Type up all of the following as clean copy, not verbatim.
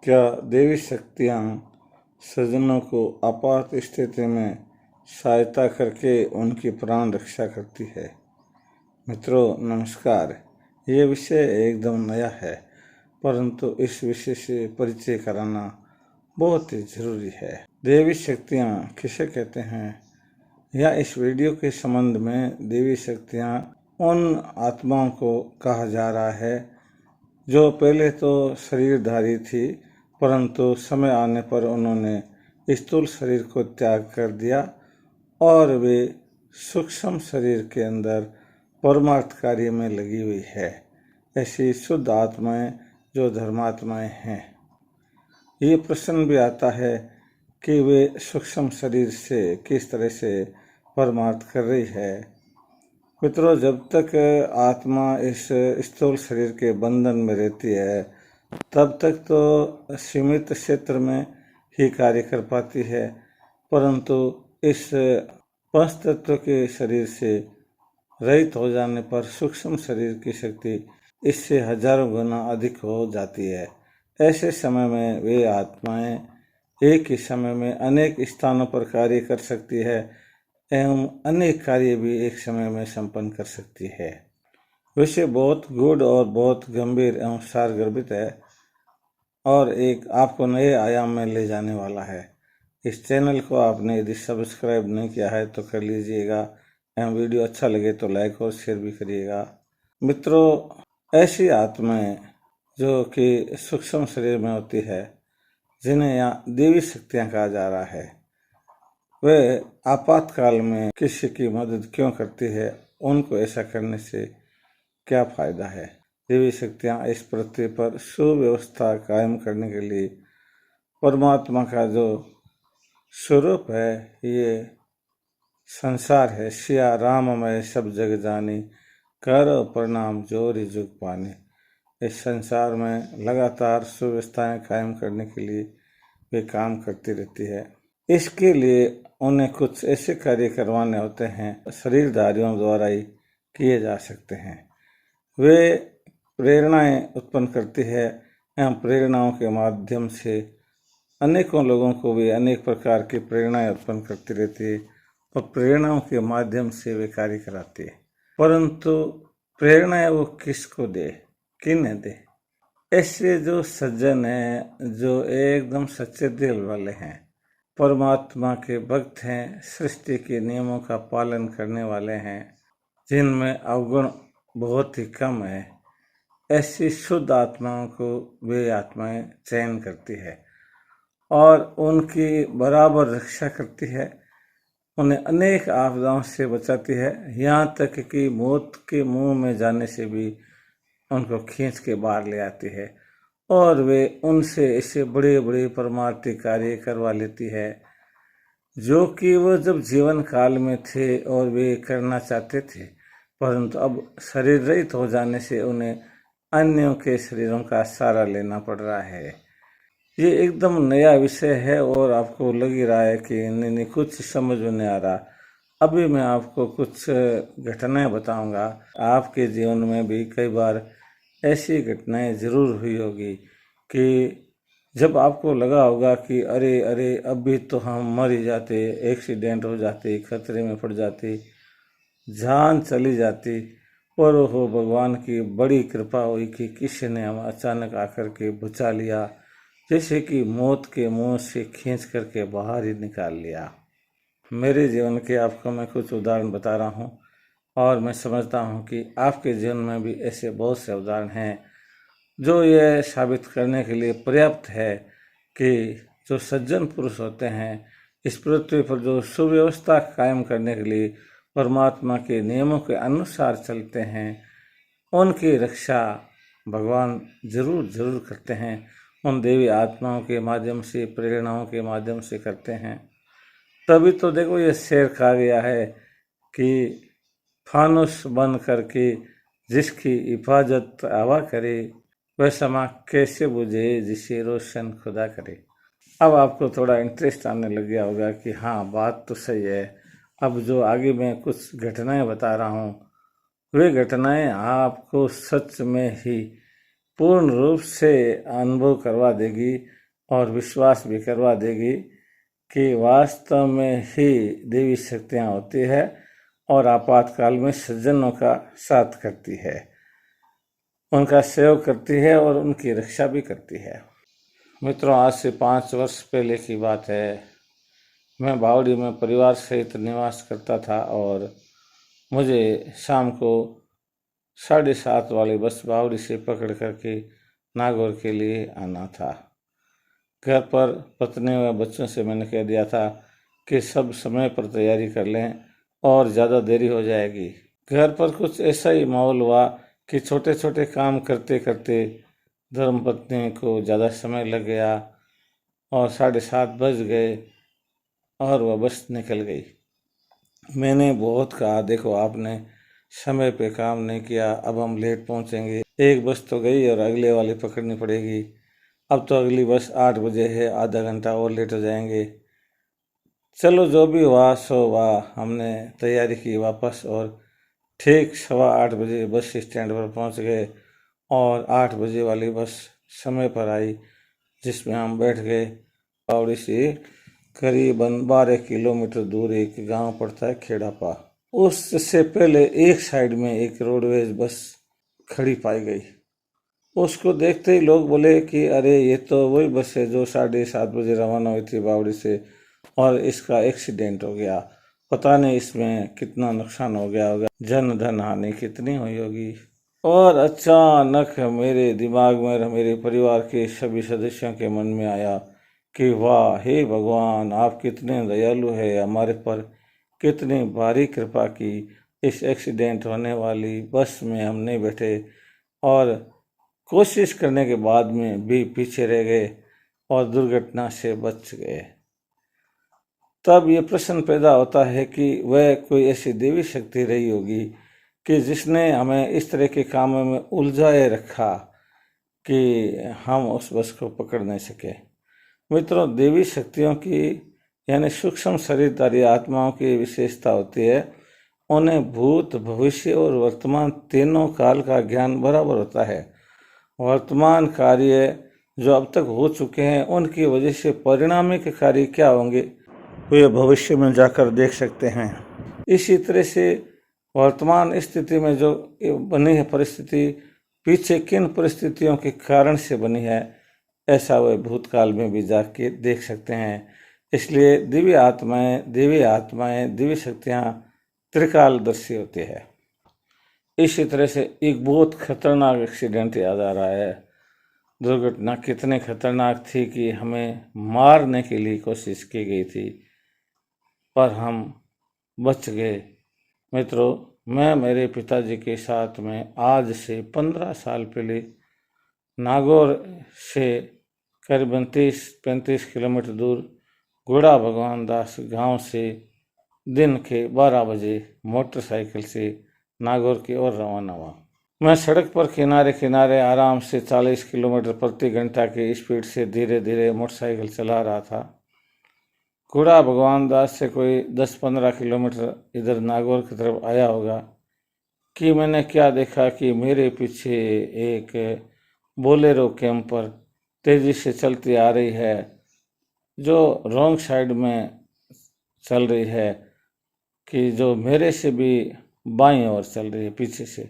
क्या देवी शक्तियाँ सज्जनों को आपात स्थिति में सहायता करके उनकी प्राण रक्षा करती है। मित्रों नमस्कार। ये विषय एकदम नया है, परंतु इस विषय से परिचय कराना बहुत ही जरूरी है। देवी शक्तियाँ किसे कहते हैं, या इस वीडियो के संबंध में देवी शक्तियाँ उन आत्माओं को कहा जा रहा है जो पहले तो शरीरधारी थी, परंतु समय आने पर उन्होंने स्थूल शरीर को त्याग कर दिया और वे सूक्ष्म शरीर के अंदर परमार्थ कार्य में लगी हुई है। ऐसी शुद्ध आत्माएं जो धर्मात्माएं हैं। ये प्रश्न भी आता है कि वे सूक्ष्म शरीर से किस तरह से परमार्थ कर रही है। मित्रों, जब तक आत्मा इस स्थूल शरीर के बंधन में रहती है तब तक तो सीमित क्षेत्र में ही कार्य कर पाती है, परंतु इस पंच तत्व के शरीर से रहित हो जाने पर सूक्ष्म शरीर की शक्ति इससे हजारों गुना अधिक हो जाती है। ऐसे समय में वे आत्माएं एक ही समय में अनेक स्थानों पर कार्य कर सकती है एवं अनेक कार्य भी एक समय में संपन्न कर सकती है। विषय बहुत गूढ़ और बहुत गंभीर एवं सारगर्भित है और एक आपको नए आयाम में ले जाने वाला है। इस चैनल को आपने यदि सब्सक्राइब नहीं किया है तो कर लीजिएगा एवं वीडियो अच्छा लगे तो लाइक और शेयर भी करिएगा। मित्रों, ऐसी आत्माएं जो कि सूक्ष्म शरीर में होती है, जिन्हें यहाँ देवी शक्तियाँ कहा जा रहा है, वे आपातकाल में किसी की मदद क्यों करती है, उनको ऐसा करने से क्या फायदा है। देवी शक्तियाँ इस पृथ्वी पर सुव्यवस्था कायम करने के लिए परमात्मा का जो स्वरूप है, ये संसार है। सिया राम मैं सब जग जानी, करो प्रणाम जोरी जुग पानी। इस संसार में लगातार सुव्यवस्थाएं कायम करने के लिए वे काम करती रहती है। इसके लिए उन्हें कुछ ऐसे कार्य करवाने होते हैं शरीरधारियों द्वारा ही किए जा सकते हैं। वे प्रेरणाएं उत्पन्न करती है एवं प्रेरणाओं के माध्यम से अनेकों लोगों को भी अनेक प्रकार की प्रेरणाएं उत्पन्न करती रहती है और प्रेरणाओं के माध्यम से वे कार्य कराती है। परंतु प्रेरणाएं वो किसको दे, किन्हें दे? ऐसे जो सज्जन हैं, जो एकदम सच्चे दिल वाले हैं, परमात्मा के भक्त हैं, सृष्टि के नियमों का पालन करने वाले हैं, जिनमें अवगुण बहुत ही कम है, ऐसी शुद्ध आत्माओं को वे आत्माएं चयन करती है और उनकी बराबर रक्षा करती है। उन्हें अनेक आपदाओं से बचाती है, यहाँ तक कि मौत के मुंह में जाने से भी उनको खींच के बाहर ले आती है और वे उनसे ऐसे बड़े बड़े परमार्थी कार्य करवा लेती है जो कि वो जब जीवन काल में थे और वे करना चाहते थे, परंतु अब शरीर रहित हो जाने से उन्हें अन्यों के शरीरों का सहारा लेना पड़ रहा है। ये एकदम नया विषय है और आपको लग ही रहा है कि नहीं कुछ समझ में नहीं आ रहा। अभी मैं आपको कुछ घटनाएं बताऊंगा। आपके जीवन में भी कई बार ऐसी घटनाएं जरूर हुई होगी कि जब आपको लगा होगा कि अरे अरे अभी तो हम मर ही जाते, एक्सीडेंट हो जाते, खतरे में पड़ जाते, जान चली जाती, और हो भगवान की बड़ी कृपा हुई कि किसी ने हम अचानक आकर के बचा लिया, जैसे कि मौत के मुंह से खींच करके बाहर ही निकाल लिया। मेरे जीवन के आपको मैं कुछ उदाहरण बता रहा हूँ और मैं समझता हूँ कि आपके जीवन में भी ऐसे बहुत से उदाहरण हैं जो ये साबित करने के लिए पर्याप्त है कि जो सज्जन पुरुष होते हैं इस पृथ्वी पर, जो सुव्यवस्था कायम करने के लिए परमात्मा के नियमों के अनुसार चलते हैं, उनकी रक्षा भगवान जरूर जरूर करते हैं। उन देवी आत्माओं के माध्यम से, प्रेरणाओं के माध्यम से करते हैं। तभी तो देखो ये शेर कहा गया है कि फानुस बन करके जिसकी हिफाजत हवा करे, वह समा कैसे बुझे जिसे रोशन खुदा करे। अब आपको थोड़ा इंटरेस्ट आने लग गया होगा कि हाँ बात तो सही है। अब जो आगे मैं कुछ घटनाएं बता रहा हूँ, वे घटनाएं आपको सच में ही पूर्ण रूप से अनुभव करवा देगी और विश्वास भी करवा देगी कि वास्तव में ही देवी शक्तियाँ होती है और आपातकाल में सज्जनों का साथ करती है, उनका सहयोग करती है और उनकी रक्षा भी करती है। मित्रों, आज से 5 वर्ष पहले की बात है। मैं बावड़ी में परिवार सहित निवास करता था और मुझे शाम को 7:30 वाली बस बावड़ी से पकड़ करके नागौर के लिए आना था। घर पर पत्नी व बच्चों से मैंने कह दिया था कि सब समय पर तैयारी कर लें और ज़्यादा देरी हो जाएगी। घर पर कुछ ऐसा ही माहौल हुआ कि छोटे छोटे काम करते करते धर्मपत्नी को ज़्यादा समय लग गया और 7:30 बज गए और वह बस निकल गई। मैंने बहुत कहा, देखो आपने समय पे काम नहीं किया, अब हम लेट पहुंचेंगे। एक बस तो गई और अगले वाली पकड़नी पड़ेगी। अब तो अगली बस 8 बजे है, आधा घंटा और लेट हो जाएंगे। चलो जो भी हुआ सो हुआ। हमने तैयारी की वापस और ठीक 7:15 बजे बस स्टैंड पर पहुंच गए और 8 बजे वाली बस समय पर आई, जिसमें हम बैठ गए। बावड़ी से करीबन 12 किलोमीटर दूर एक गांव पड़ता है, खेड़ापा। उससे पहले एक साइड में एक रोडवेज बस खड़ी पाई गई। उसको देखते ही लोग बोले कि अरे ये तो वही बस है जो 7:30 बजे रवाना हुई थी बावड़ी से और इसका एक्सीडेंट हो गया। पता नहीं इसमें कितना नुकसान हो गया होगा, जन धन हानि कितनी हुई होगी। और अचानक मेरे दिमाग में मेरे परिवार के सभी सदस्यों के मन में आया कि वाह, हे भगवान, आप कितने दयालु है, हमारे पर कितनी भारी कृपा की। इस एक्सीडेंट होने वाली बस में हम नहीं बैठे और कोशिश करने के बाद में भी पीछे रह गए और दुर्घटना से बच गए। तब ये प्रश्न पैदा होता है कि वह कोई ऐसी देवी शक्ति रही होगी कि जिसने हमें इस तरह के कामों में उलझाए रखा कि हम उस बस को पकड़ नहीं सके। मित्रों, देवी शक्तियों की यानी सूक्ष्म शरीरधारी आत्माओं की विशेषता होती है, उन्हें भूत, भविष्य और वर्तमान तीनों काल का ज्ञान बराबर होता है। वर्तमान कार्य जो अब तक हो चुके हैं उनकी वजह से परिणामिक कार्य क्या होंगे वे भविष्य में जाकर देख सकते हैं। इसी तरह से वर्तमान स्थिति में जो बनी है परिस्थिति, पीछे किन परिस्थितियों के कारण से बनी है, ऐसा वे भूतकाल में भी जाके देख सकते हैं। इसलिए दिव्य आत्माएं, दिव्य शक्तियाँ त्रिकालदर्शी होती है। इसी तरह से एक बहुत खतरनाक एक्सीडेंट याद आ रहा है। दुर्घटना कितनी खतरनाक थी कि हमें मारने के लिए कोशिश की गई थी, पर हम बच गए। मित्रों, मैं मेरे पिताजी के साथ में आज से 15 साल पहले नागौर से करीबन 30-35 किलोमीटर दूर गुड़ा भगवान दास गांव से दिन के 12 बजे मोटरसाइकिल से नागौर की ओर रवाना हुआ। मैं सड़क पर किनारे किनारे आराम से 40 किलोमीटर प्रति घंटा की स्पीड से धीरे धीरे मोटरसाइकिल चला रहा था। गुड़ा भगवान दास से कोई 10-15 किलोमीटर इधर नागौर की तरफ आया होगा कि मैंने क्या देखा कि मेरे पीछे एक बोलेरो कैंपर तेजी से चलती आ रही है, जो रॉन्ग साइड में चल रही है कि जो मेरे से भी बाईं ओर चल रही है पीछे से।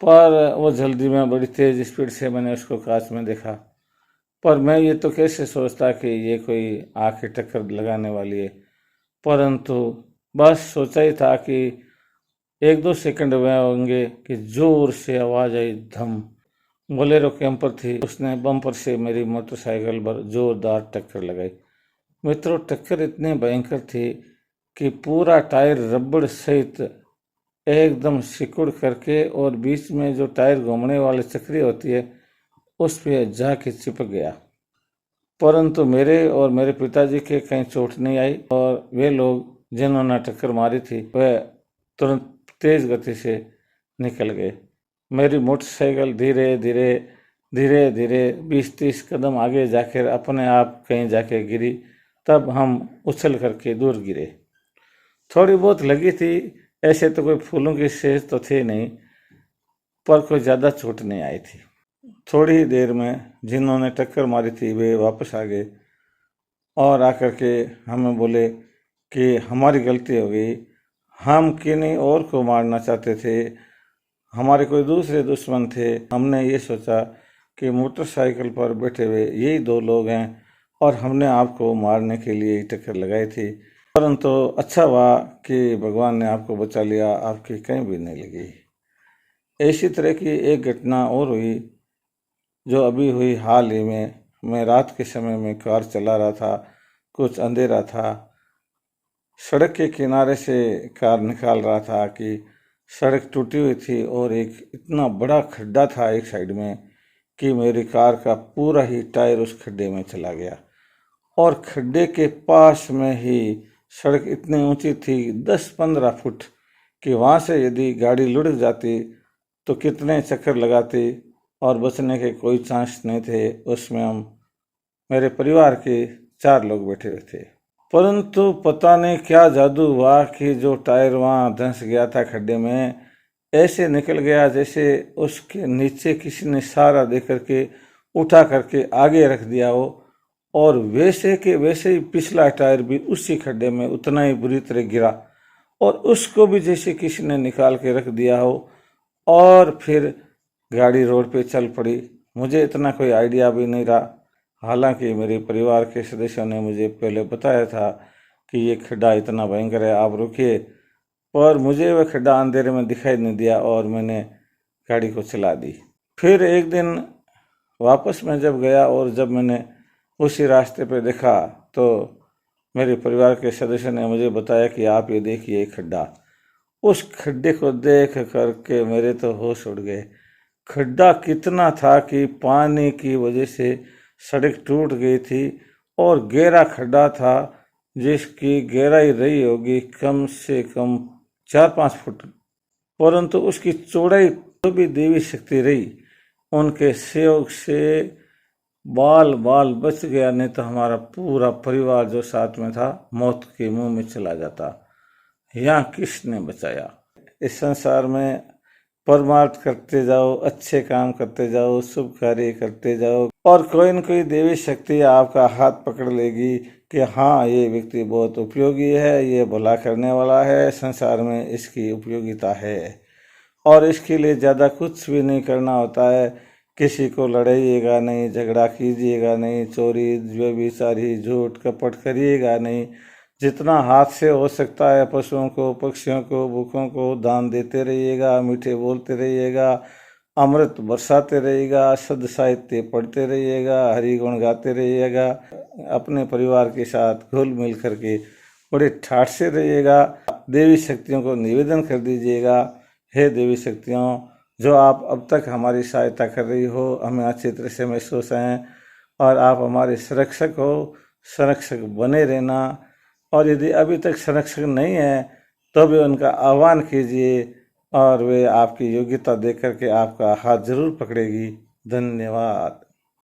पर वो जल्दी में बड़ी तेज स्पीड से मैंने उसको कांच में देखा, पर मैं ये तो कैसे सोचता कि ये कोई आके टक्कर लगाने वाली है, परंतु बस सोचा ही था कि 1-2 सेकंड में होंगे कि जोर से आवाज़ आई, धम। बोलेरो कैंपर थी, उसने बम्पर से मेरी मोटरसाइकिल पर जोरदार टक्कर लगाई। मित्रों, टक्कर इतनी भयंकर थी कि पूरा टायर रबड़ सहित एकदम सिकुड़ करके और बीच में जो टायर घूमने वाली चक्री होती है उस पे जाके चिपक गया। परंतु मेरे और मेरे पिताजी के कहीं चोट नहीं आई और वे लोग जिन्होंने टक्कर मारी थी वह तुरंत तेज गति से निकल गए। मेरी मोटरसाइकिल धीरे धीरे 20-30 कदम आगे जाकर अपने आप कहीं जाके गिरी। तब हम उछल करके दूर गिरे। थोड़ी बहुत लगी थी, ऐसे तो कोई फूलों की सेज तो थे नहीं, पर कोई ज़्यादा चोट नहीं आई थी। थोड़ी ही देर में जिन्होंने टक्कर मारी थी वे वापस आ गए और आकर के हमें बोले कि हमारी गलती हो गई, हम किन्हीं और को मारना चाहते थे, हमारे कोई दूसरे दुश्मन थे। हमने ये सोचा कि मोटरसाइकिल पर बैठे हुए यही दो लोग हैं और हमने आपको मारने के लिए ही टक्कर लगाई थी, परंतु अच्छा हुआ कि भगवान ने आपको बचा लिया, आपकी कहीं भी नहीं लगी। इसी तरह की एक घटना और हुई जो अभी हुई हाल ही में। मैं रात के समय में कार चला रहा था, कुछ अंधेरा था, सड़क के किनारे से कार निकाल रहा था कि सड़क टूटी हुई थी और एक इतना बड़ा खड्डा था एक साइड में कि मेरी कार का पूरा ही टायर उस खड्डे में चला गया। और खड्डे के पास में ही सड़क इतनी ऊंची थी 10-15 फुट कि वहाँ से यदि गाड़ी लुढ़क जाती तो कितने चक्कर लगाती और बचने के कोई चांस नहीं थे। उसमें हम मेरे परिवार के 4 लोग बैठे हुए थे, परंतु पता नहीं क्या जादू हुआ कि जो टायर वहाँ धंस गया था खड्डे में, ऐसे निकल गया जैसे उसके नीचे किसी ने सहारा दे करके उठा करके आगे रख दिया हो, और वैसे के वैसे ही पिछला टायर भी उसी खड्डे में उतना ही बुरी तरह गिरा और उसको भी जैसे किसी ने निकाल के रख दिया हो, और फिर गाड़ी रोड पे चल पड़ी। मुझे इतना कोई आइडिया भी नहीं रहा, हालांकि मेरे परिवार के सदस्यों ने मुझे पहले बताया था कि ये खड्डा इतना भयंकर है, आप रुकिए, पर मुझे वह खड्डा अंधेरे में दिखाई नहीं दिया और मैंने गाड़ी को चला दी। फिर एक दिन वापस मैं जब गया और जब मैंने उसी रास्ते पे देखा तो मेरे परिवार के सदस्य ने मुझे बताया कि आप ये देखिए खड्डा। उस खड्डे को देख करके मेरे तो होश उड़ गए। खड्डा कितना था कि पानी की वजह से सड़क टूट गई थी और गहरा खड्डा था जिसकी गहराई रही होगी कम से कम 4-5 फुट, परंतु उसकी चौड़ाई तो भी देवी शक्ति रही, उनके सहयोग से बाल बाल बच गया, नहीं तो हमारा पूरा परिवार जो साथ में था मौत के मुंह में चला जाता। यहाँ किसने बचाया? इस संसार में परमार्थ करते जाओ, अच्छे काम करते जाओ, शुभ कार्य करते जाओ और कोई न कोई देवी शक्ति आपका हाथ पकड़ लेगी कि हाँ ये व्यक्ति बहुत उपयोगी है, ये भला करने वाला है, संसार में इसकी उपयोगिता है। और इसके लिए ज़्यादा कुछ भी नहीं करना होता है, किसी को लड़ाइएगा नहीं, झगड़ा कीजिएगा नहीं, चोरी व्यभिचारी झूठ कपट करिएगा नहीं, जितना हाथ से हो सकता है पशुओं को, पक्षियों को, भूखों को दान देते रहिएगा, मीठे बोलते रहिएगा, अमृत बरसाते रहिएगा, शुद्ध साहित्य पढ़ते रहिएगा, हरि गुण गाते रहिएगा, अपने परिवार के साथ घुल मिल करके बड़े ठाठ से रहिएगा। देवी शक्तियों को निवेदन कर दीजिएगा, हे देवी शक्तियों, जो आप अब तक हमारी सहायता कर रही हो, हमें अच्छी तरह से महसूस हैं और आप हमारे संरक्षक हो, संरक्षक बने रहना। और यदि अभी तक संरक्षक नहीं है तो भी उनका आह्वान कीजिए और वे आपकी योग्यता देख करके आपका हाथ जरूर पकड़ेगी। धन्यवाद।